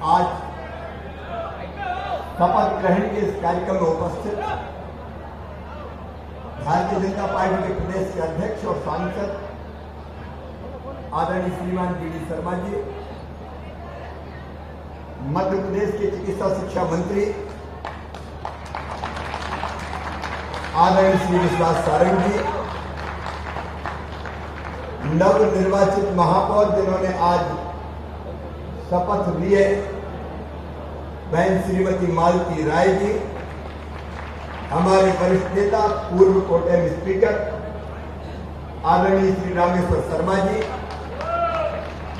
आज शपथ ग्रहण के इस कार्यक्रम में उपस्थित भारतीय जनता पार्टी के प्रदेश के अध्यक्ष और सांसद आदरणीय श्रीमान डी शर्मा जी, मध्य प्रदेश के चिकित्सा शिक्षा मंत्री आदरणीय श्री विश्वास सारंग जी, नव निर्वाचित महापौर जिन्होंने आज शपथ लिए, बहन श्रीमती मालती राय जी, हमारे वरिष्ठ नेता पूर्व कोटम स्पीकर आदरणीय श्री रामेश्वर शर्मा जी,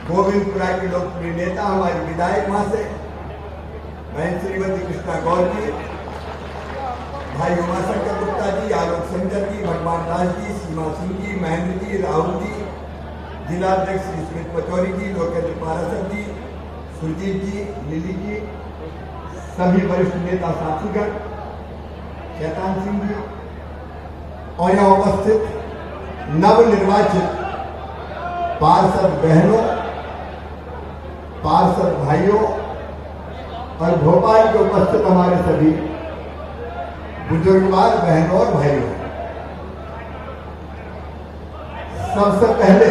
गोविंदपुरा के लोकप्रिय नेता हमारे विधायक महाशय बहन श्रीमती कृष्णा गौर जी, भाई उमाशंकर गुप्ता जी, आलोक शंकर जी, भगवान दास जी, सीमा सिंह जी, महेंद्र जी, राहुल जी, जिलाध्यक्ष श्री स्मित पचौरी जी, लोकेन्द्र पाराशर जी, सुरजीत जी, लिली जी, सभी वरिष्ठ नेता साथीगण, शैतान सिंह जी और यहाँ उपस्थित नवनिर्वाचित पार्षद बहनों, पार्षद भाइयों और भोपाल के उपस्थित हमारे सभी बुजुर्गवार बहनों और भाइयों, सबसे पहले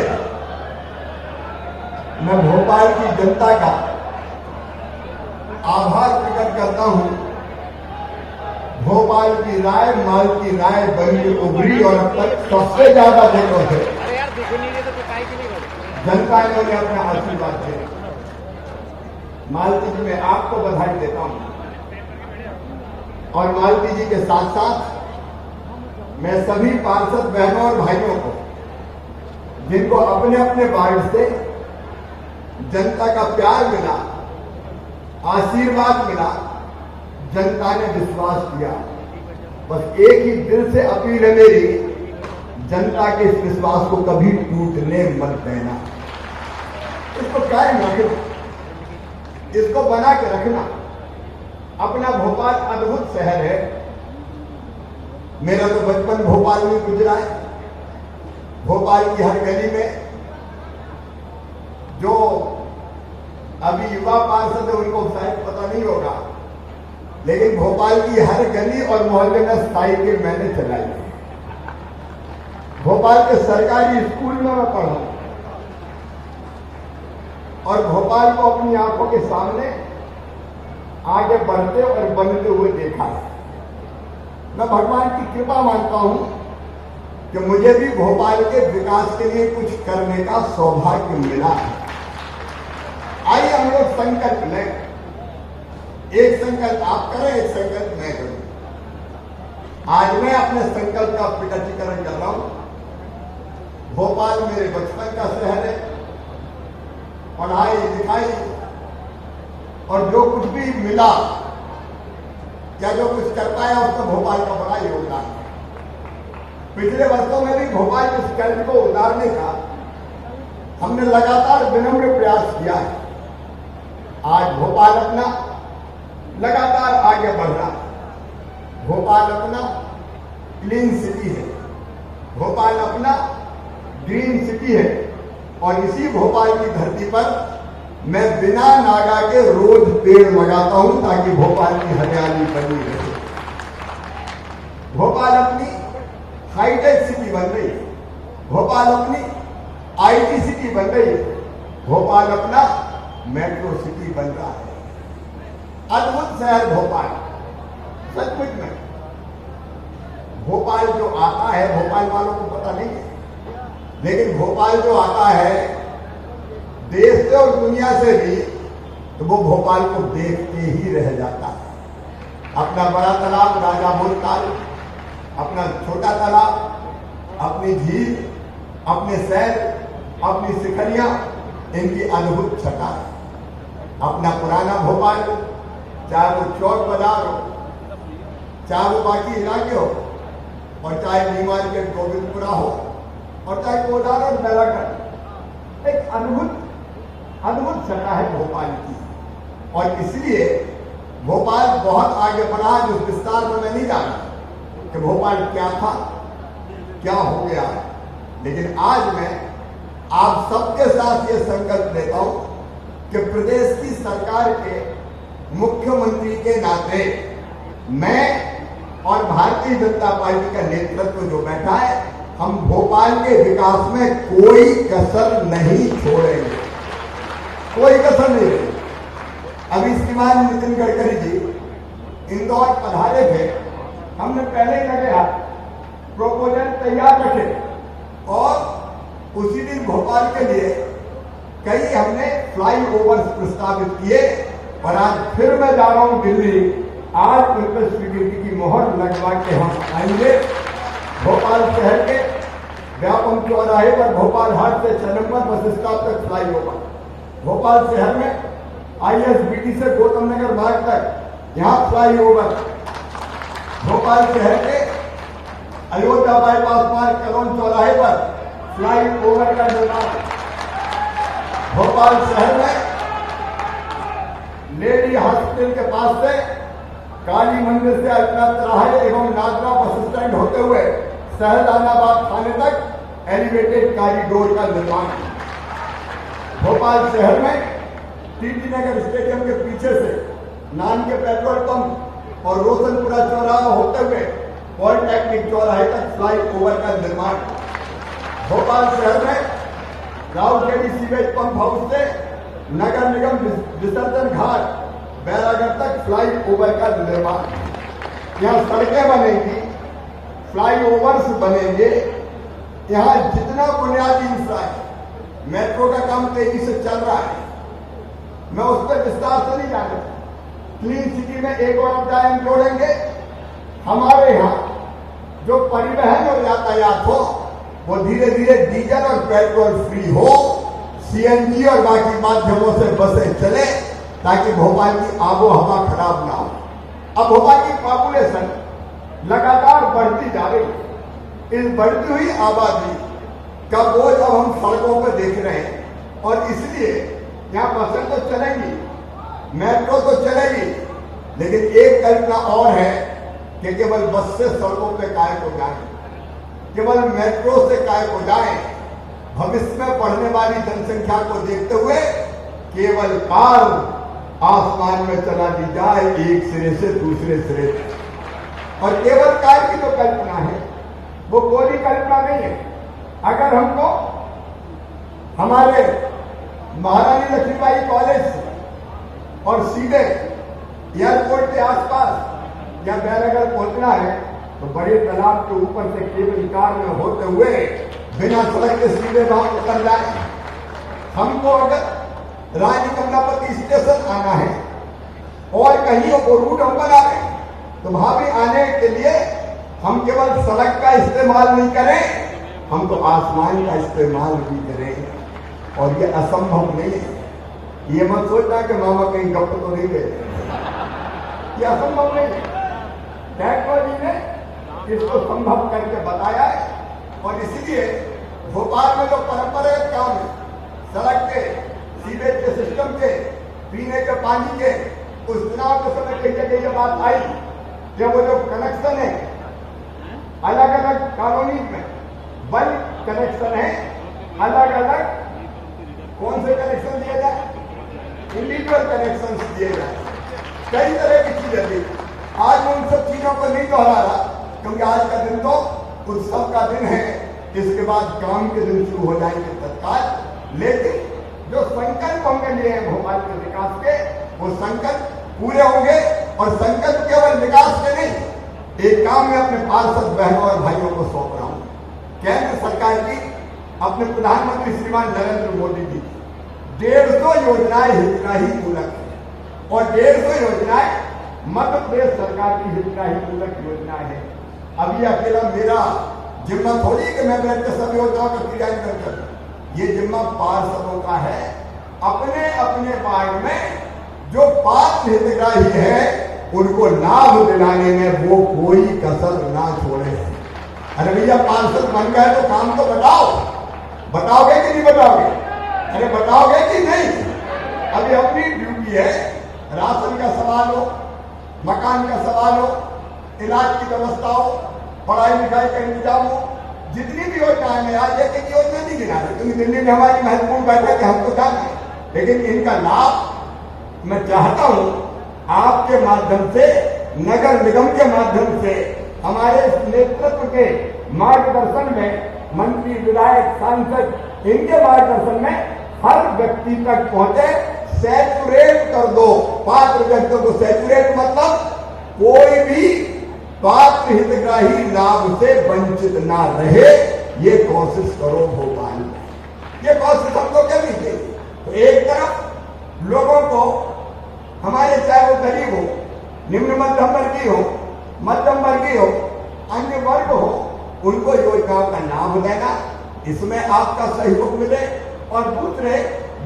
मैं भोपाल की जनता का आभार प्रकट करता हूं। भोपाल की राय, मालती राय बनी उभरी और अब तक सबसे ज्यादा वोटों से जनता ने उन्हें अपना आशीर्वाद दिया। मालती जी, मैं आपको बधाई देता हूं और मालती जी के साथ साथ मैं सभी पार्षद बहनों और भाइयों को, जिनको अपने अपने वार्ड से जनता का प्यार मिला, आशीर्वाद मिला, जनता ने विश्वास दिया, बस एक ही दिल से अपील है मेरी, जनता के इस विश्वास को कभी टूटने मत देना। इसको कायम रखना, इसको बना के रखना। अपना भोपाल अद्भुत शहर है। मेरा तो बचपन भोपाल में गुजरा है। भोपाल की हर गली में जो अभी युवा पार्षद है उनको शायद पता नहीं होगा, लेकिन भोपाल की हर गली और मोहल्ले में साइकिल मैंने चलाई है। भोपाल के सरकारी स्कूल में मैं पढ़ा और भोपाल को अपनी आंखों के सामने आगे बढ़ते और बनते हुए देखा है। मैं भगवान की कृपा मानता हूं कि मुझे भी भोपाल के विकास के लिए कुछ करने का सौभाग्य मिला है। आइए हम लोग संकल्प लें। एक संकल्प आप करें, एक संकल्प मैं करूं। आज मैं अपने संकल्प का प्रकटीकरण कर रहा हूं। भोपाल मेरे बचपन का शहर है। पढ़ाई लिखाई और जो कुछ भी मिला या जो कुछ कर पाया उसमें भोपाल का बड़ा योगदान है। पिछले वर्षों में भी भोपाल के इस कर्ज को उतारने का हमने लगातार विनम्र प्रयास किया है। आज भोपाल अपना लगातार आगे बढ़ रहा है। भोपाल अपना क्लीन सिटी है, भोपाल अपना ग्रीन सिटी है और इसी भोपाल की धरती पर मैं बिना नागा के रोज पेड़ लगाता हूं ताकि भोपाल की हरियाली बनी रहे। भोपाल अपनी हाईटेक सिटी बन रही है, भोपाल अपनी आईटी सिटी बन रही है, भोपाल अपना मेट्रो सिटी बन रहा है। अद्भुत शहर भोपाल, सचमुच में भोपाल जो आता है, भोपाल वालों को पता नहीं है, लेकिन भोपाल जो आता है देश से और दुनिया से भी, तो वो भोपाल को देखते ही रह जाता है। अपना बड़ा तालाब राजा भोजताल, अपना छोटा तालाब, अपनी झील, अपने शहर, अपनी शिखरियां, इनकी अद्भुत छटा है। अपना पुराना भोपाल, चाहे वो चौक बाजार हो, चाहे वो बाकी इलाके हो, और चाहे नीमार के गोविंदपुरा हो, और चाहे कोदार और बैरागढ़, एक अद्भुत छटा है भोपाल की। और इसलिए भोपाल बहुत आगे बढ़ा। जिस विस्तार में मैं नहीं जाना कि भोपाल क्या था, क्या हो गया, लेकिन आज मैं आप सबके साथ ये संकल्प लेता हूं कि प्रदेश की सरकार के मुख्यमंत्री के नाते मैं और भारतीय जनता पार्टी का नेतृत्व जो बैठा है, हम भोपाल के विकास में कोई कसर नहीं छोड़ेंगे, कोई कसर नहीं रहेगी। अभी श्रीमान नितिन गडकरी जी इंदौर पधारे थे, हमने पहले ही लगे हाथ प्रोपोजल तैयार रखे और उसी दिन भोपाल के लिए कई हमने फ्लाईओवर्स प्रस्तावित किए और आज फिर मैं जा रहा हूं दिल्ली। आज उन पर स्वीकृति की मोहर लगवा के हम आएंगे। भोपाल शहर के व्यापम चौराहे पर भोपाल हाट से 6 नंबर बस स्टॉप तक फ्लाईओवर, भोपाल शहर में ISBT से गौतम नगर मार्ग तक यहाँ फ्लाईओवर, भोपाल शहर के अयोध्या बाईपास मार्ग कलोन चौराहे पर फ्लाईओवर का निर्माण, भोपाल शहर में लेडी हॉस्पिटल के पास से काली मंदिर से अल्पना चौराहे एवं नागरा बस स्टैंड होते हुए शहजानाबाद थाने तक एलिवेटेड कॉरिडोर का निर्माण, भोपाल शहर में टीटी नगर स्टेडियम के पीछे से नान के पेट्रोल पंप और रोशनपुरा चौराहा होते हुए पॉलिटेक्निक चौराहे तक फ्लाईओवर का निर्माण, भोपाल शहर में राउरकेली सीवेज पंप हाउस से नगर निगम विसर्जन घाट बैरागढ़ तक फ्लाईओवर का निर्माण। यहाँ सड़कें बनेंगी, फ्लाईओवर्स बनेंगे, यहाँ जितना बुनियादी इंफ्रा है, मेट्रो का काम तेजी से चल रहा है, मैं उस पर विस्तार से नहीं जाना। क्लीन सिटी में एक और अध्याय हम जोड़ेंगे। हमारे यहाँ जो परिवहन और यातायात हो वो धीरे धीरे डीजल और पेट्रोल फ्री हो, CNG और बाकी माध्यमों से बसें चले ताकि भोपाल की आबो हवा खराब ना हो। अब भोपाल की पॉपुलेशन लगातार बढ़ती जा रही है। इस बढ़ती हुई आबादी का बोझ अब हम सड़कों पर देख रहे हैं और इसलिए यहाँ बसें तो चलेंगी, मेट्रो तो चलेगी, लेकिन एक कल्पना और है कि केवल बस से सड़कों पे काय को जाए, केवल मेट्रो से काय को जाए। भविष्य में बढ़ने वाली जनसंख्या को देखते हुए केवल कार आसमान में चला दी जाए एक सिरे से दूसरे सिरे तक, और केवल कार की जो कल्पना है वो कोई कल्पना नहीं है। अगर हमको हमारे महारानी लक्ष्मीबाई कॉलेज और सीधे एयरपोर्ट के आसपास या बैरागढ़ पहुंचना है तो बड़े तालाब के ऊपर से केवल कार में होते हुए बिना सड़क के सीधे वहां उतर जाए। हमको अगर रानी कमलापति स्टेशन आना है और कहीं वो रूट हम बना रहे तो वहां भी आने के लिए हम केवल सड़क का इस्तेमाल नहीं करें, हम तो आसमान का इस्तेमाल भी करें, और ये असंभव नहीं है। ये मत सोचना कि मामा कहीं गप तो नहीं गए, ये असंभव नहीं है। टेक्नोलॉजी ने इसको संभव करके बताया है और इसीलिए भोपाल में जो परंपरागत काम है, सड़क के, सीवेज के सिस्टम के, पीने के पानी के, उस चुनाव के समय कई जगह ये बात आई कि वो जो कनेक्शन है अलग अलग कॉलोनी में, बल्क कनेक्शन है, अलग अलग कौन से कनेक्शन दिए जाए, इंडिविजुअल कनेक्शन दिए जाए, कई तरह की चीजें थी। आज मैं उन सब चीजों को नहीं दोहरा रहा क्योंकि आज का दिन तो उत्सव का दिन है, इसके बाद काम के दिन शुरू हो जाएंगे तत्काल। लेकिन जो संकल्प हमने लिए हैं भोपाल के विकास के, वो संकल्प पूरे होंगे, और संकल्प केवल विकास के नहीं। एक काम मैं अपने पार्षद बहनों और भाइयों को सौंप रहा हूं। केंद्र सरकार की, अपने प्रधानमंत्री श्रीमान नरेंद्र मोदी जी 150 योजनाएं हितग्राही मूलक है, और 150 योजनाएं मध्य प्रदेश सरकार की हितग्राही मूलक योजनाएं है। अब ये अकेला मेरा जिम्मा थोड़ी कि मैं बैठ के सब योजनाओं का क्रियान्वयन कर, ये जिम्मा पार्षदों का है। अपने अपने वार्ड में जो पात्र हितग्राही है उनको लाभ दिलाने में वो कोई कसर ना छोड़े। अरे भैया पार्षद बन गए तो काम तो बताओ, बताओगे कि नहीं बताओगे? अरे बताओगे कि नहीं? अभी अपनी ड्यूटी है, राशन का सवाल हो, मकान का सवाल हो, इलाज की व्यवस्था हो, पढ़ाई लिखाई का इंतजाम हो, जितनी भी योजनाएं मैं आज एक योजना नहीं गिना रही क्योंकि दिल्ली में हमारी महत्वपूर्ण बैठक है, हम तो जाने लेकिन इनका लाभ मैं चाहता हूं आपके माध्यम से, नगर निगम के माध्यम से, हमारे नेतृत्व के मार्गदर्शन में, मंत्री, विधायक, सांसद, इनके मार्गदर्शन में हर व्यक्ति तक पहुंचे। सैचुरेट कर दो पात्र व्यक्तियों को। सैचुरेट मतलब कोई भी पात्र हितग्राही लाभ से वंचित ना रहे, ये कोशिश करो भोपाल में। ये कोशिश हमको करनी चाहिए। तो एक तरफ लोगों को, हमारे चाहे वो गरीब हो, निम्न मध्यम वर्गीय हो, मध्यम वर्गीय हो, अन्य वर्ग हो, उनको योजनाओं का लाभ देना, इसमें आपका सहयोग मिले। और दूसरे,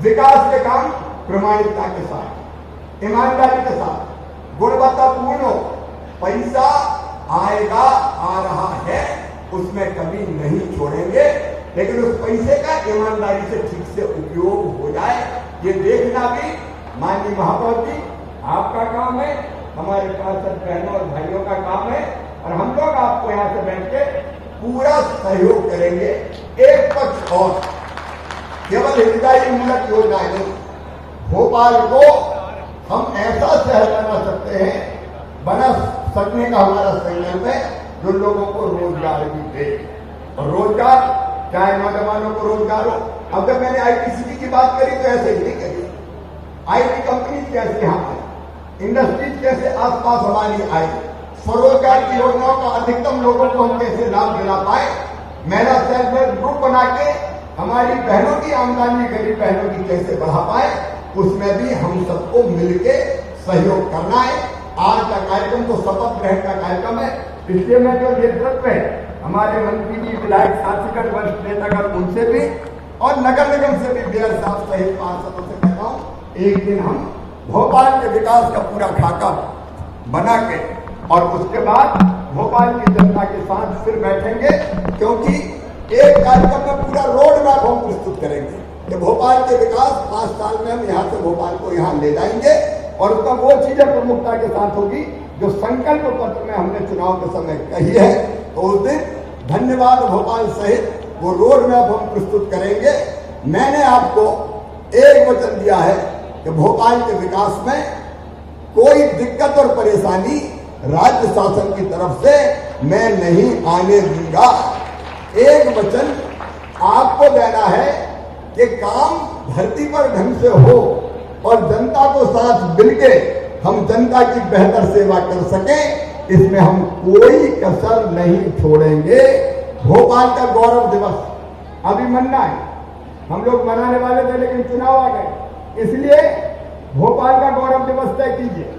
विकास के काम प्रमाणिकता के साथ, ईमानदारी के साथ, गुणवत्तापूर्ण हो। पैसा आएगा, आ रहा है, उसमें कभी नहीं छोड़ेंगे, लेकिन उस पैसे का ईमानदारी से ठीक से उपयोग हो जाए, ये देखना भी माननीय महापौर जी आपका काम है, हमारे पार्षद बहनों और भाइयों का काम है। और हम लोग आपको यहां से बैठ के पूरा सहयोग करेंगे। एक पक्ष और, केवल हितग्राही मूलक योजनाएं नहीं, भोपाल को हम ऐसा शहर बना सकते हैं, बना सकने का हमारा संकल्प है, जो लोगों को रोजगार भी दे। और रोजगार, चाहे नौजवानों को रोजगार हो। अब जब मैंने आईटी की बात करी तो ऐसे ही नहीं करी। आईटी कंपनी कैसे यहाँ आई, इंडस्ट्रीज कैसे आसपास हमारी आई, स्वरोजगार की योजनाओं का अधिकतम लोगों को हम कैसे लाभ दिला पाए, महिला सेल्फ हेल्प ग्रुप बना के हमारी बहनों की आमदनी, गरीब बहनों की कैसे बढ़ा पाए, उसमें भी हम सबको मिलके सहयोग करना है। आज का कार्यक्रम तो शपथ ग्रहण का कार्यक्रम है, इसलिए मैं जो नेतृत्व है हमारे मंत्री जी, विधायक, साथीगण, वरिष्ठ नेतागण, उनसे भी और नगर निगम से भी बेयर साहब सहित पार्षदों से कहता हूं, एक दिन हम भोपाल के विकास का पूरा खाका बना के और उसके बाद भोपाल की जनता के साथ फिर बैठेंगे, क्योंकि एक कार्यक्रम में पूरा रोड मैप हम प्रस्तुत करेंगे कि भोपाल के विकास 5 साल में हम यहाँ से भोपाल को यहाँ ले जाएंगे। और उसका वो चीजें प्रमुखता के साथ होगी जो संकल्प पत्र में हमने चुनाव के समय कही है। तो उस दिन धन्यवाद भोपाल सहित वो रोड मैप हम प्रस्तुत करेंगे। मैंने आपको एक वचन दिया है कि भोपाल के विकास में कोई दिक्कत और परेशानी राज्य शासन की तरफ से मैं नहीं आने दूंगा। एक वचन आपको देना है कि काम धरती पर ढंग से हो और जनता को साथ मिलके हम जनता की बेहतर सेवा कर सकें, इसमें हम कोई कसर नहीं छोड़ेंगे। भोपाल का गौरव दिवस अभी मनाना है, हम लोग मनाने वाले थे लेकिन चुनाव आ गए, इसलिए भोपाल का गौरव दिवस तय कीजिए।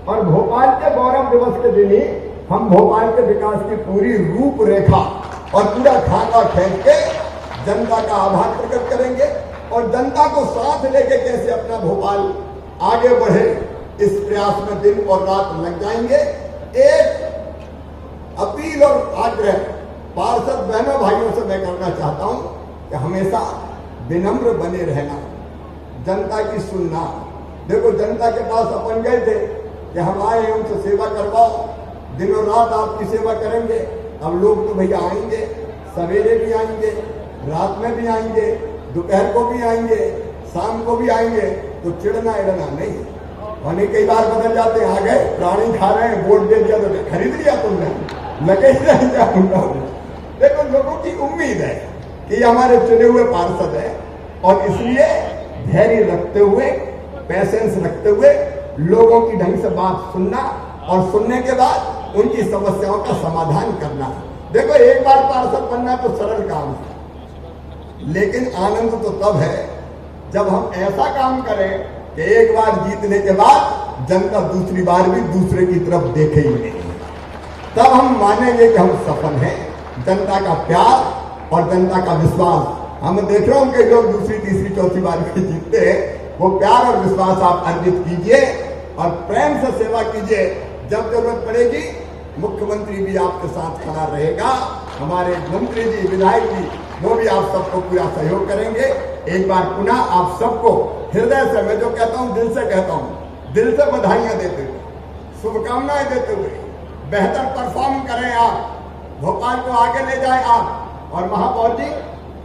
और भोपाल के गौरव दिवस के दिन ही हम भोपाल के विकास की पूरी रूपरेखा और पूरा खाका खींच के जनता का आभार प्रकट करेंगे और जनता को साथ लेके कैसे अपना भोपाल आगे बढ़े, इस प्रयास में दिन और रात लग जाएंगे। एक अपील और आग्रह पार्षद बहनों भाइयों से मैं करना चाहता हूं कि हमेशा विनम्र बने रहना, जनता की सुनना। देखो, जनता के पास अपन गए थे कि हम आए हैं, उनसे सेवा करवाओ, दिनों रात आपकी सेवा करेंगे। अब लोग तो भैया आएंगे, सवेरे भी आएंगे, रात में भी आएंगे, दोपहर को भी आएंगे, शाम को भी आएंगे, तो चिड़ना इड़ना नहीं। वही कई बार बदल जाते, आ गए प्राणी खा रहे हैं, वोट दे दिया तो खरीद लिया तुमने, लगे ही नहीं जाऊंगा। देखो, लोगों की उम्मीद है कि हमारे चुने हुए पार्षद है और इसलिए धैर्य रखते हुए, पैसेंस रखते हुए लोगों की ढंग से बात सुनना और सुनने के बाद उनकी समस्याओं का समाधान करना। देखो, एक बार पार्षद बनना तो सरल काम है, लेकिन आनंद तो तब है जब हम ऐसा काम करें कि एक बार जीतने के बाद जनता दूसरी बार भी दूसरे की तरफ देखे ही नहीं, तब हम मानेंगे कि हम सफल हैं। जनता का प्यार और जनता का विश्वास, हम देख रहे हूं कई लोग दूसरी, तीसरी, चौथी बार भी जीतते हैं। वो प्यार और विश्वास आप अर्जित कीजिए और प्रेम से सेवा कीजिए। जब जरूरत पड़ेगी मुख्यमंत्री भी आपके साथ खड़ा रहेगा, हमारे मंत्री जी, विधायक जी, वो भी आप सबको पूरा सहयोग करेंगे। एक बार पुनः आप सबको हृदय से, मैं जो कहता हूं दिल से कहता हूं, दिल से बधाइयां देते हुए, शुभकामनाएं देते हुए, बेहतर परफॉर्म करें आप, भोपाल को आगे ले जाए आप। और महापौर जी,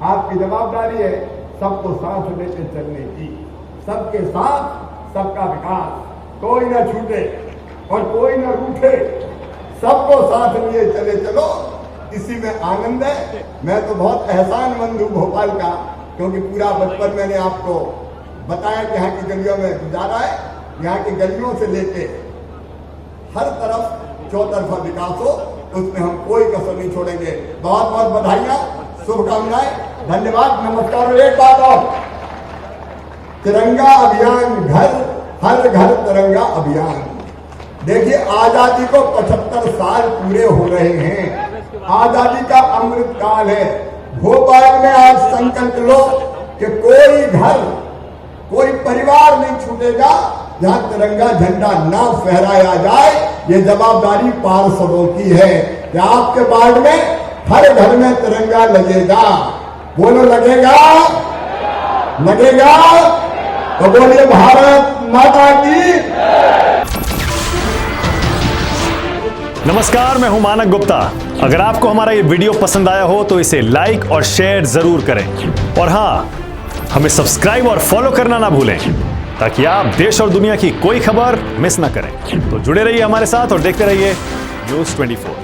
आपकी जवाबदारी है सबको साथ लेकर चलने की। सबके साथ सबका विकास, कोई न छूटे और कोई न रूठे, सबको साथ लिए चले चलो, इसी में आनंद है। मैं तो बहुत एहसानमंद हूँ भोपाल का, क्योंकि पूरा बचपन मैंने आपको बताया कि यहाँ की गलियों में गुजारा है। यहाँ की गलियों से लेके हर तरफ चौतरफा विकास हो, उसमें हम कोई कसर नहीं छोड़ेंगे। बहुत बहुत बधाइयाँ, शुभकामनाएं, धन्यवाद, नमस्कार। और एक बात और, तिरंगा अभियान हर घर तिरंगा अभियान। देखिए, आजादी को 75 साल पूरे हो रहे हैं। आजादी का अमृत काल है। भोपाल में आज संकल्प लो कि कोई घर, कोई परिवार नहीं छूटेगा जहां तिरंगा झंडा ना फहराया जाए। ये जवाबदारी पार्षदों की है कि आपके वार्ड में हर घर में तिरंगा लगेगा। बोलो, लगेगा? लगेगा? तो बोलिए भारत माता की। नमस्कार, मैं हूं मानक गुप्ता। अगर आपको हमारा ये वीडियो पसंद आया हो तो इसे लाइक और शेयर जरूर करें, और हाँ, हमें सब्सक्राइब और फॉलो करना ना भूलें, ताकि आप देश और दुनिया की कोई खबर मिस ना करें। तो जुड़े रहिए हमारे साथ और देखते रहिए News 24।